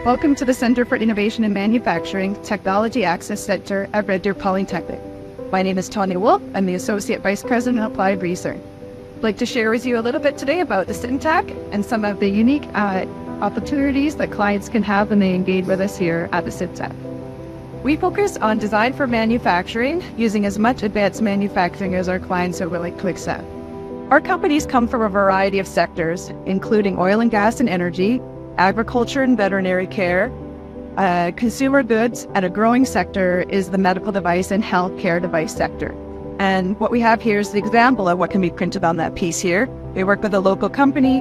Welcome to the Center for Innovation in Manufacturing Technology Access Center at Red Deer Polytechnic. My name is Tonya Wolfe. I'm the Associate Vice President of Applied Research. I'd like to share with you a little bit today about the CIM-TAC and some of the unique opportunities that clients can have when they engage with us here at the CIM-TAC. We focus on design for manufacturing, using as much advanced manufacturing as our clients are willing to accept. Our companies come from a variety of sectors, including oil and gas and energy, agriculture and veterinary care, consumer goods, and a growing sector is the medical device and healthcare device sector. And what we have here is the example of what can be printed on that piece here. We work with a local company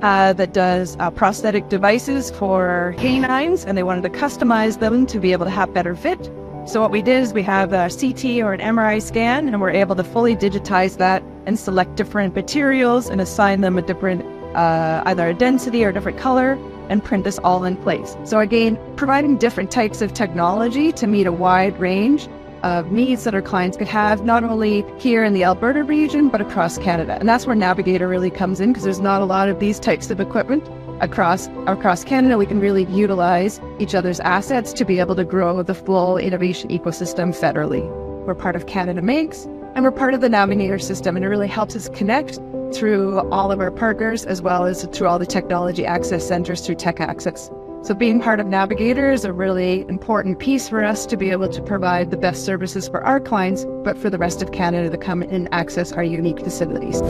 that does prosthetic devices for canines, and they wanted to customize them to be able to have better fit. So what we did is we have a CT or an MRI scan, and we're able to fully digitize that and select different materials and assign them a different, either a density or a different color, and print this all in place. So again, providing different types of technology to meet a wide range of needs that our clients could have, not only here in the Alberta region, but across Canada. And that's where Navigator really comes in, because there's not a lot of these types of equipment across Canada. We can really utilize each other's assets to be able to grow the full innovation ecosystem federally. We're part of Canada Makes, and we're part of the Navigator system, and it really helps us connect through all of our partners, as well as through all the technology access centers through Tech Access. So being part of Navigator is a really important piece for us to be able to provide the best services for our clients, but for the rest of Canada to come and access our unique facilities.